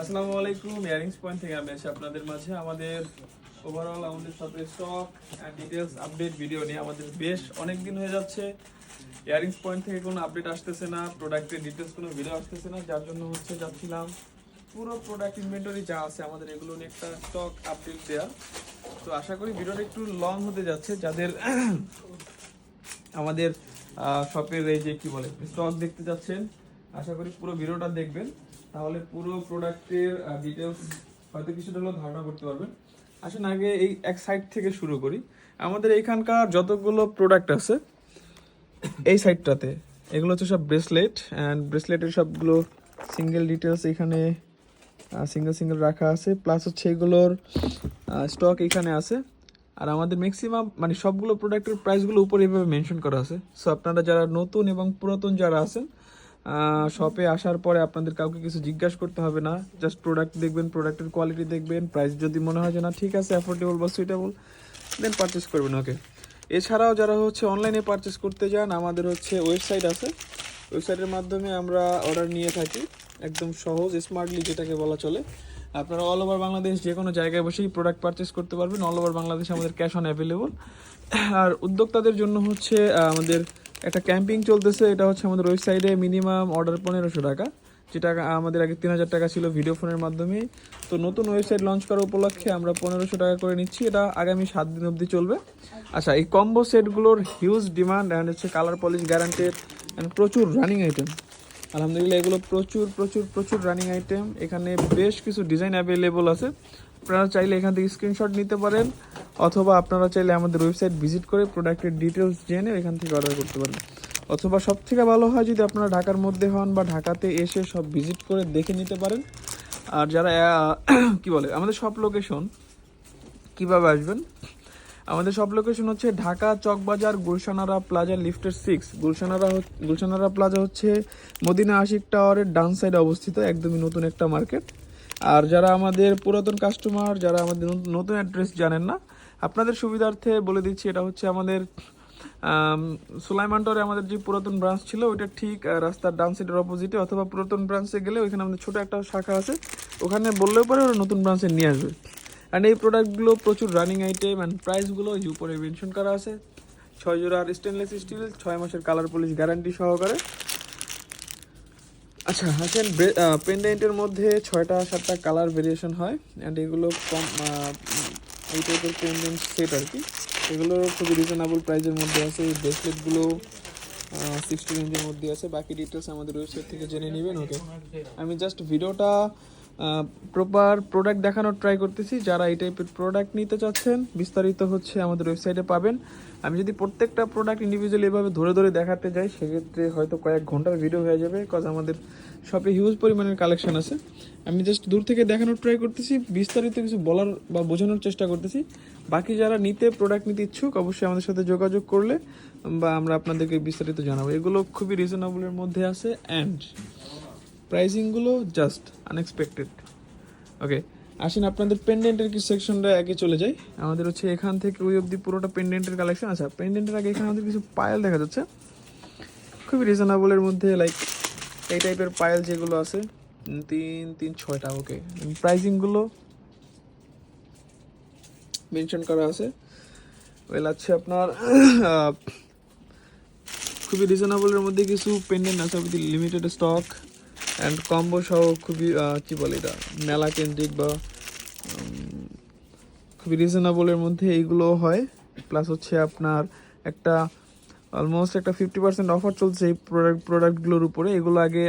আসসালামু আলাইকুম। Earrings point থেকে আমি আছি আপনাদের মাঝে আমাদের ওভারঅল আমাদের শপের stock and details update video নিয়ে আমাদের বেশ অনেক দিন হয়ে যাচ্ছে। ইয়ারিংস পয়েন্ট থেকে কোনো আপডেট আসতেছে না, প্রোডাক্টের ডিটেলস কোনো ভিডিও আসতেছে না, যার জন্য যাচ্ছিলাম পুরো প্রোডাক্ট ইনভেন্টরি যা আছে আমাদের এগুলো নিয়ে একটা স্টক আপডেট দেওয়া। তো আশা করি ভিডিওটা একটু লং হতে যাচ্ছে, যাদের আমাদের শপের এই যে কি বলে স্টক দেখতে যাচ্ছেন, আশা করি পুরো ভিডিওটা দেখবেন, তাহলে পুরো প্রোডাক্টের ডিটেলস হয়তো কিছুটা হলেও ধারণা করতে পারবেন। আসুন আগে এই এক সাইড থেকে শুরু করি। আমাদের এইখানকার যতগুলো প্রোডাক্ট আছে এই সাইডটাতে এগুলো হচ্ছে সব ব্রেসলেট, অ্যান্ড ব্রেসলেটের সবগুলো সিঙ্গেল ডিটেলস এখানে সিঙ্গেল সিঙ্গেল রাখা আছে, প্লাস হচ্ছে এগুলোর স্টক এখানে আছে। আর আমাদের ম্যাক্সিমাম মানে সবগুলো প্রোডাক্টের প্রাইসগুলো উপরে এভাবে মেনশন করা আছে। সো আপনারা যারা নতুন এবং পুরাতন যারা আছেন, শপে আসার পরে আপনাদের কাউকে কিছু জিজ্ঞাসা করতে হবে না, জাস্ট প্রোডাক্ট দেখবেন, প্রোডাক্টের কোয়ালিটি দেখবেন, প্রাইস যদি মনে হয় যে না ঠিক আছে অ্যাফোর্ডেবল বা সুইটেবল, দেন পারচেস করবেন। ওকে, এছাড়াও যারা অনলাইনে পারচেস করতে যান, আমাদের ওয়েবসাইট আছে, ওয়েবসাইটের মাধ্যমে আমরা অর্ডার নিয়ে থাকি, একদম সহজ স্মার্টলি যেটাকে বলা চলে। আপনারা অল ওভার বাংলাদেশ যে কোনো জায়গায় বসেই প্রোডাক্ট পারচেস করতে পারবেন। অল ওভার বাংলাদেশ আমাদের ক্যাশ অন অ্যাভেলেবল। আর উদ্যোক্তাদের জন্য আমাদের একটা ক্যাম্পিং চলতেছে, এটা আমাদের ওয়েবসাইটে মিনিমাম অর্ডার 1500 টাকা, যেটা আমাদের আগে 3000 টাকা ছিল ভিডিও ফোনের মাধ্যমে। তো নতুন ওয়েবসাইট লঞ্চ করার উপলক্ষে আমরা 1500 টাকা করে নিচ্ছি, এটা আগামী 7 দিন অবধি চলবে। আচ্ছা, এই কম্বো সেটগুলোর huge demand and colour polish guaranteed and প্রচুর রানিং আইটেম। আলহামদুলিল্লাহ এগুলো প্রচুর প্রচুর প্রচুর রানিং আইটেম। এখানে বেশ কিছু ডিজাইন অ্যাভেলেবল আছে, আপনারা চাইলে এখান থেকে স্ক্রিনশট নিতে পারেন, অথবা আপনারা চাইলে আমাদের ওয়েবসাইট ভিজিট করে প্রোডাক্টের ডিটেলস জেনে এখান থেকে অর্ডার করতে পারেন। অথবা সব থেকে ভালো হয় যদি আপনারা ঢাকার মধ্যে হন বা ঢাকাতে এসে সব ভিজিট করে দেখে নিতে পারেন। আর যারা কি বলে আমাদের সব লোকেশন কিভাবে আসবেন, আমাদের সব লোকেশন ঢাকা চকবাজার গুলশানারা প্লাজা লিফটের 6। গুলশানারা প্লাজা মদিনা আশিক টাওয়ারের ডান সাইডে অবস্থিত, একদমই নতুন একটা মার্কেট। আর যারা আমাদের পুরাতন কাস্টমার, যারা আমাদের নতুন অ্যাড্রেস জানেন না, আপনাদের সুবিধার্থে বলে দিচ্ছি, এটা আমাদের সুলাইমান টাওয়ারে আমাদের যে পুরাতন ব্রাঞ্চ ছিল ওইটা ঠিক রাস্তার ডান সাইডের অপোজিটে, অথবা পুরাতন ব্রাঞ্চে গেলে ওইখানে আমাদের ছোটো একটা শাখা আছে, ওখানে বললেও পরে ওরা নতুন ব্রাঞ্চে নিয়ে আসবে। অ্যান্ড এই প্রোডাক্টগুলো প্রচুর রানিং আইটেম, অ্যান্ড প্রাইসগুলো যে উপরে মেনশন করা আছে। 6 জোড়ার স্টেনলেস স্টিল, 6 মাসের কালার পলিশ গ্যারান্টি সহকারে। আচ্ছা, পেন্ডেন্টের মধ্যে 6টা-7টা কালার ভেরিয়েশন হয়, অ্যান্ড এগুলো কম এই টাইপের পেন্ডেন্ট সেট আর কি। এগুলো খুবই রিজনেবল প্রাইসের মধ্যে আছে। এই ব্রেসলেটগুলো 60 রেঞ্জের মধ্যে আছে। বাকি ডিটেলস আমাদের ওয়েবসাইট থেকে জেনে নেবেন। ওকে, আমি জাস্ট ভিডিওটা প্রপার প্রোডাক্ট দেখানোর ট্রাই করতেছি। যারা এই টাইপের প্রোডাক্ট নিতে চাচ্ছেন, বিস্তারিত আমাদের ওয়েবসাইটে পাবেন। আমি যদি প্রত্যেকটা প্রোডাক্ট ইন্ডিভিজুয়ালি এভাবে ধরে ধরে দেখাতে যাই, সেক্ষেত্রে হয়তো কয়েক ঘন্টার ভিডিও হয়ে যাবে, কজ আমাদের শপে হিউজ পরিমাণের কালেকশন আছে। আমি জাস্ট দূর থেকে দেখানোর ট্রাই করতেছি, বিস্তারিত কিছু বলার বা বোঝানোর চেষ্টা করতেছি। বাকি যারা প্রোডাক্ট নিতে ইচ্ছুক, অবশ্যই আমাদের সাথে যোগাযোগ করলে বা আমরা আপনাদেরকে বিস্তারিত জানাবো। এগুলো খুবই রিজনেবলের মধ্যে আছে, অ্যান্ড প্রাইসিংগুলো জাস্ট আনএক্সপেক্টেড। ওকে, আসেন আপনাদের পেন্ডেন্টের কিছু সেকশনটা আগে চলে যাই। আমাদের এখান থেকে ওই অবধি পুরোটা পেন্ডেন্টের কালেকশন। আচ্ছা, পেন্ডেন্টের আগে এখানে আমাদের কিছু পায়েল দেখা যাচ্ছে খুবই রিজনেবলের মধ্যে, লাইক এই টাইপের পায়েল যেগুলো আছে 3-6টা। ওকে, প্রাইসিংগুলো মেনশন করা আছে। ওয়েল আপনার খুবই রিজনেবলের মধ্যে কিছু পেন্ডেন্ট আছে, লিমিটেড স্টক অ্যান্ড কম্বো সহ, খুবই কি বলে এটা মেলা কেন্দ্রিক বা খুবই রিজনেবলের মধ্যে এইগুলো হয়। প্লাস আপনার একটা অলমোস্ট একটা 50% অফার চলছে এই প্রোডাক্টগুলোর উপরে। এগুলো আগে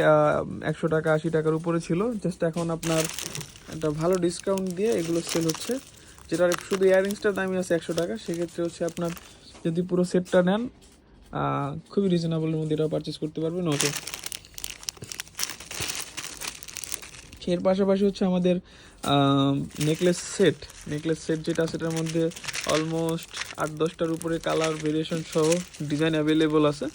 100 টাকা 80 টাকার উপরে ছিল, জাস্ট এখন আপনার একটা ভালো ডিসকাউন্ট দিয়ে এগুলো সেল হচ্ছে, যেটা শুধু ইয়াররিংসটার দামই আছে 100 টাকা। সেক্ষেত্রে আপনার যদি পুরো সেটটা নেন, খুবই রিজনেবলের মধ্যে এটাও পারচেস করতে পারবেন। ওকে, এর পাশাপাশি আমাদের নেকলেস সেট যেটা, সেটার মধ্যে অলমোস্ট 8-10টার উপরে কালার ভেরিয়েশন সহ ডিজাইন অ্যাভেলেবল আছে।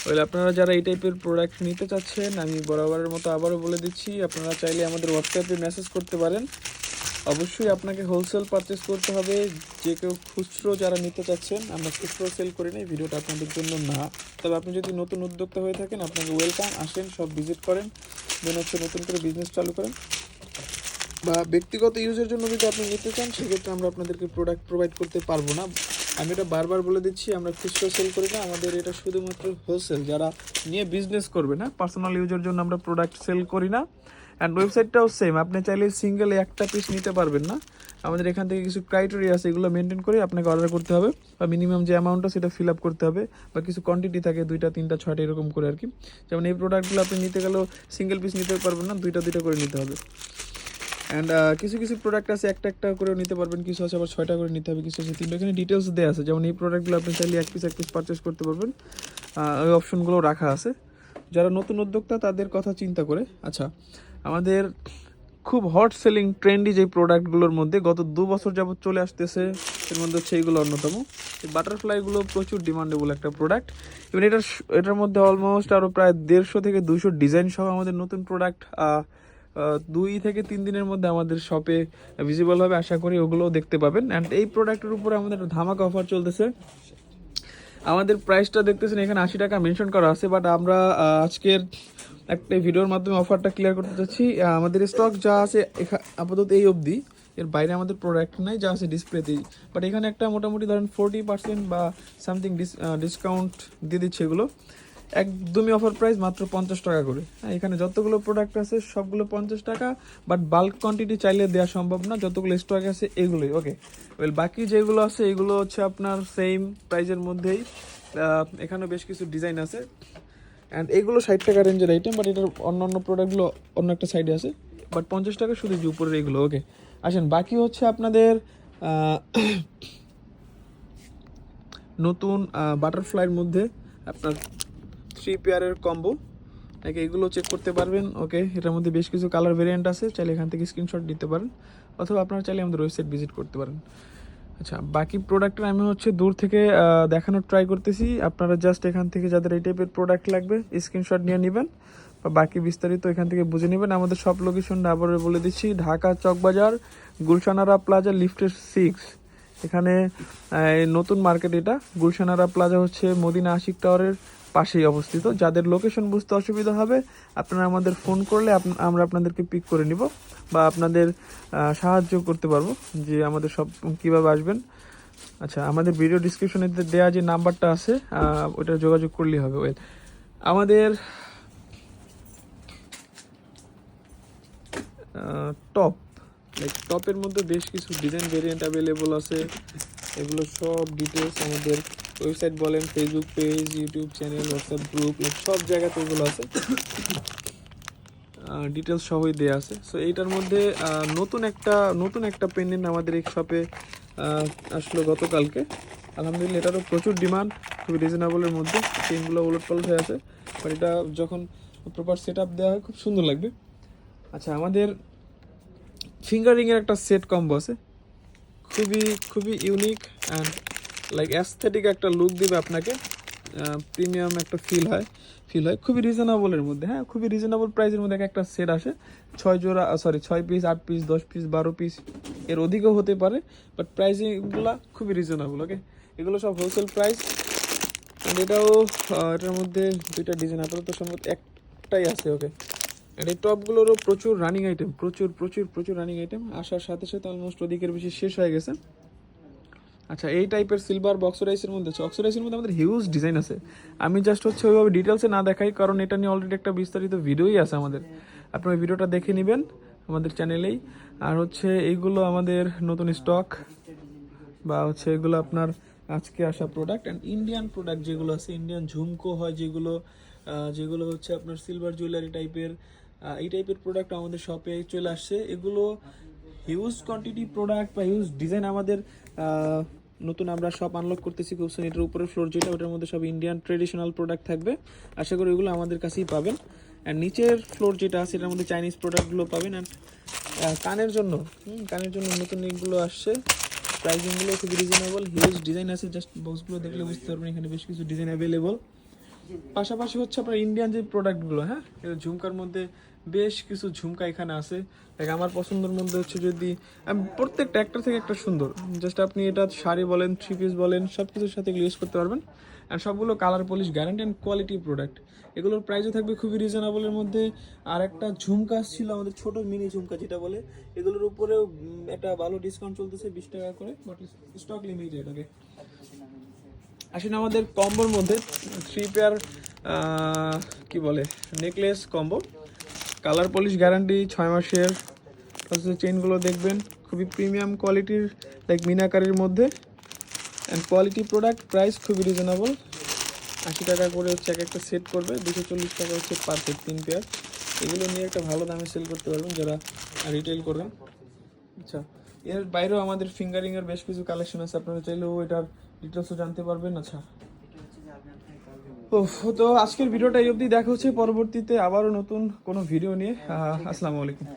ওইলে আপনারা যারা এই টাইপের প্রোডাক্ট নিতে চাচ্ছেন, আমি বরাবরের মতো আবারও বলে দিচ্ছি, আপনারা চাইলে আমাদের হোয়াটসঅ্যাপে মেসেজ করতে পারেন। অবশ্যই আপনাকে হোলসেল পারচেস করতে হবে। যে কেউ খুচরো যারা নিতে চাচ্ছেন, আমরা খুচরো সেল করি না, ভিডিওটা আপনাদের জন্য না। তবে আপনি যদি নতুন উদ্যোক্তা হয়ে থাকেন, আপনাকে ওয়েলকাম, আসেন, সব ভিজিট করেন, দেন নতুন করে বিজনেস চালু করেন। বা ব্যক্তিগত ইউজের জন্য যদি আপনি নিতে চান সেক্ষেত্রে আমরা আপনাদেরকে প্রোডাক্ট প্রোভাইড করতে পারবো না। আমি এটা বারবার বলে দিচ্ছি, আমরা খুচরা সেল করি না, আমাদের এটা শুধুমাত্র হোলসেল, যারা নিয়ে বিজনেস করবে না, পার্সোনাল ইউজের জন্য আমরা প্রোডাক্ট সেল করি না। অ্যান্ড ওয়েবসাইটটাও সেম, আপনি চাইলে সিঙ্গেল একটা পিস নিতে পারবেন না, আমাদের এখান থেকে কিছু ক্রাইটেরিয়া আছে, এগুলো মেনটেন করে আপনাকে অর্ডার করতে হবে, বা মিনিমাম যে অ্যামাউন্টটা সেটা ফিল আপ করতে হবে, বা কিছু কোয়ান্টিটি থাকে 2টা 3টা 6টা এরকম করে আর কি। যেমন এই প্রোডাক্টগুলো আপনি নিতে গেলেও সিঙ্গেল পিস নিতে পারবেন না, 2টা করে নিতে হবে। অ্যান্ড কিছু কিছু প্রোডাক্ট আছে একটা করেও নিতে পারবেন, কিছু আছে আবার 6টা করে নিতে হবে, কিছু আছে 3টা। এখানে ডিটেলস দেওয়া আছে, যেমন এই প্রোডাক্টগুলো আপনি চাইলে এক পিস পারচেস করতে পারবেন, ওই অপশনগুলো রাখা আছে যারা নতুন উদ্যোক্তা তাদের কথা চিন্তা করে। আচ্ছা, আমাদের খুব হট সেলিং ট্রেন্ডি যে প্রোডাক্টগুলোর মধ্যে গত 2 বছর যাবত চলে আসতেছে, এর মধ্যে হচ্ছে এইগুলো অন্যতম। এই বাটারফ্লাইগুলো প্রচুর ডিমান্ডেবল একটা প্রোডাক্ট। এবং এটার মধ্যে অলমোস্ট আরও প্রায় 150 থেকে 200 ডিজাইন সহ আমাদের নতুন প্রোডাক্ট 2 থেকে 3 দিনের মধ্যে আমাদের শপে ভিজিবল হবে, আশা করি ওগুলোও দেখতে পাবেন। অ্যান্ড এই প্রোডাক্টের উপরে আমাদের ধামাকা অফার চলতেছে। আমাদের প্রাইসটা দেখতেছেন এখানে 80 টাকা মেনশন করা আছে, বাট আমরা আজকের একটা ভিডিওর মাধ্যমে অফারটা ক্লিয়ার করতে চাচ্ছি। আমাদের স্টক যা আছে আপাতত এই অবধি, এর বাইরে আমাদের প্রোডাক্ট নাই, যা আছে ডিসপ্লেতেই। বাট এখানে একটা মোটামুটি ধরেন 40% বা সামথিং ডিসকাউন্ট দিয়ে দিচ্ছে। এগুলো একদমই অফার প্রাইস, মাত্র 50 টাকা করে। হ্যাঁ, এখানে যতগুলো প্রোডাক্ট আছে সবগুলো 50 টাকা, বাট বাল্ক কোয়ান্টিটি চাইলে দেওয়া সম্ভব না, যতগুলো স্টক আছে এগুলোই। ওকে, ওয়েল বাকি যেগুলো আছে এগুলো হচ্ছে আপনার সেম প্রাইজের মধ্যেই। এখানেও বেশ কিছু ডিজাইন আছে, অ্যান্ড এগুলো 60 টাকা রেঞ্জের আইটেম, বাট এটার অন্য প্রোডাক্টগুলো অন্য একটা সাইডে আছে, বাট 50 টাকা শুধু যে উপরের এগুলো। ওকে, আসেন বাকি হচ্ছে আপনাদের নতুন বাটারফ্লাইয়ের মধ্যে আপনার 3 পেয়ারের কম্বো, নাকি এগুলো চেক করতে পারবেন। ওকে, এটার মধ্যে বেশ কিছু কালার ভেরিয়েন্ট আছে, চাইলে এখান থেকে স্ক্রিনশট দিতে পারেন, অথবা আপনারা চাইলে আমাদের ওয়েবসাইট ভিজিট করতে পারেন। আচ্ছা, বাকি প্রোডাক্টের আমি হচ্ছে দূর থেকে দেখানোর ট্রাই করতেছি, আপনারা জাস্ট এখান থেকে যাদের এই টাইপের প্রোডাক্ট লাগবে স্ক্রিনশট নিয়ে নেবেন, বা বাকি বিস্তারিত এখান থেকে বুঝে নেবেন। আমাদের সব লোকেশনটা আবার বলে দিচ্ছি, ঢাকা চকবাজার গুলশানারা প্লাজা লিফটের 6, এখানে নতুন মার্কেট। এটা গুলশানারা প্লাজা হচ্ছে মদিনা আশিক টাওয়ারের পাশেই অবস্থিত। যাদের লোকেশন বুঝতে অসুবিধা হবে আপনারা আমাদের ফোন করলে আমরা আপনাদেরকে পিক করে নিব, বা আপনাদের সাহায্য করতে পারবো যে আমাদের সব কীভাবে আসবেন। আচ্ছা, আমাদের ভিডিও ডিসক্রিপশনে দেওয়া যে নাম্বারটা আছে ওটা যোগাযোগ করলেই হবে। ওয়েল, আমাদের টপ টপের মধ্যে বেশ কিছু ডিজাইন ভেরিয়েন্ট অ্যাভেলেবল আছে, এগুলো সব ডিটেলস আমাদের ওয়েবসাইট বলেন, Facebook page, YouTube channel, WhatsApp group, সব জায়গাতে এগুলো আছে, ডিটেলস সবই দেওয়া আছে। সো এইটার মধ্যে নতুন একটা পেন্ডেন্ট আমাদের এই শপে আসলো গতকালকে। আলহামদুলিল্লাহ, এটারও প্রচুর ডিমান্ড, খুবই রিজনেবলের মধ্যে, চেনগুলো ওলট পালট হয়ে আছে, বাট এটা যখন প্রপার সেট আপ দেওয়া হয় খুব সুন্দর লাগবে। আচ্ছা, আমাদের ফিঙ্গারিংয়ের একটা সেট কম্বো আছে, খুবই ইউনিক অ্যান্ড লাইক অ্যাস্থেটিক একটা লুক দিবে আপনাকে, প্রিমিয়াম একটা ফিল হয়, খুবই রিজনেবলের মধ্যে। হ্যাঁ, খুবই রিজনেবল প্রাইসের মধ্যে একটা সেট আসে, 6 পিস, 8 পিস, 10 পিস, 12 পিস, এর অধিকও হতে পারে, বাট প্রাইসিংগুলো খুবই রিজনেবল। ওকে, এগুলো সব হোলসেল প্রাইস। এটাও এটার মধ্যে 2টা ডিজাইন আপাতত সম্ভবত একটাই আছে। ওকে, আর এই টপগুলোরও প্রচুর রানিং আইটেম, প্রচুর রানিং আইটেম, আসার সাথে সাথে অলমোস্ট অধিকের বেশি শেষ হয়ে গেছে। আচ্ছা, এই টাইপের সিলভার বক্সরাইসের মধ্যে আমাদের হিউজ ডিজাইন আছে। আমি জাস্ট হচ্ছে ওইভাবে ডিটেলসে না দেখাই, কারণ এটা নিয়ে অলরেডি একটা বিস্তারিত ভিডিওই আছে আমাদের, আপনার ওই ভিডিওটা দেখে নেবেন আমাদের চ্যানেলেই। আর হচ্ছে এইগুলো আমাদের নতুন স্টক, বা হচ্ছে এগুলো আপনার আজকে আসা প্রোডাক্ট। অ্যান্ড ইন্ডিয়ান প্রোডাক্ট যেগুলো আছে, ইন্ডিয়ান ঝুমকো হয় যেগুলো হচ্ছে আপনার সিলভার জুয়েলারি টাইপের, এই টাইপের প্রোডাক্ট আমাদের শপে চলে আসছে। এগুলো হিউজ কোয়ান্টিটি প্রোডাক্ট বা হিউজ ডিজাইন আমাদের নতুন আমরা সব আনলক করতেছি খুব সুন। এটার উপরের ফ্লোর যেটা, ওটার মধ্যে সব ইন্ডিয়ান ট্রেডিশনাল প্রোডাক্ট থাকবে, আশা করি ওইগুলো আমাদের কাছেই পাবেন। অ্যান্ড নিচের ফ্লোর যেটা আছে এটার মধ্যে চাইনিজ প্রোডাক্টগুলো পাবেন। অ্যান্ড কানের জন্য নতুন এগুলো আসছে, প্রাইসিংগুলো খুবই রিজনেবল, হিউজ ডিজাইন আছে, জাস্ট বক্সগুলো দেখলে বুঝতে পারবেন এখানে বেশ কিছু ডিজাইন অ্যাভেলেবল। পাশাপাশি হচ্ছে আপনার ইন্ডিয়ান যে প্রোডাক্টগুলো, হ্যাঁ, ঝুমকার মধ্যে বেশ কিছু ঝুমকা এখানে আছে। দেখ, আমার পছন্দের মধ্যে হচ্ছে, যদি প্রত্যেকটা একটা থেকে একটা সুন্দর, জাস্ট আপনি এটা শাড়ি বলেন, 3 পিস বলেন, সব কিছুর সাথে ইউজ করতে পারবেন। আর সবগুলো colour polish guarantee and quality product. এগুলোর প্রাইসও থাকবে খুবই রিজনেবলের মধ্যে। আর একটা ঝুমকা ছিল আমাদের ছোট মিনি ঝুমকা যেটা বলে, এগুলোর উপরেও একটা ভালো ডিসকাউন্ট চলতেছে 20 টাকা করে, বাট স্টক লিমিটেড। ওকে, আসেন আমাদের কম্বোর মধ্যে 3 পেয়ার কি বলে necklace combo, colour polish guarantee 6 মাসের। হচ্ছে চেইনগুলো দেখবেন খুবই প্রিমিয়াম কোয়ালিটির, লাইক মিনাকারির মধ্যে অ্যান্ড কোয়ালিটি প্রোডাক্ট। প্রাইস খুবই রিজনেবল, 80 টাকা করে হচ্ছে এক একটা সেট করবে, 240 টাকা হচ্ছে পার সেট 3 পেয়ার। এগুলো নিয়ে একটা ভালো দামে সেল করতে পারবেন যারা রিটেল করবেন। আচ্ছা, এর বাইরেও আমাদের ফিঙ্গারিংয়ের বেশ কিছু কালেকশন আছে, আপনারা চাইলেও এটার ডিটেলসও জানতে পারবেন। আচ্ছা, ও তো আজকের ভিডিওটা এই অবধি, দেখা হচ্ছে পরবর্তীতে আবারও নতুন কোনো ভিডিও নিয়ে। আসসালামু আলাইকুম।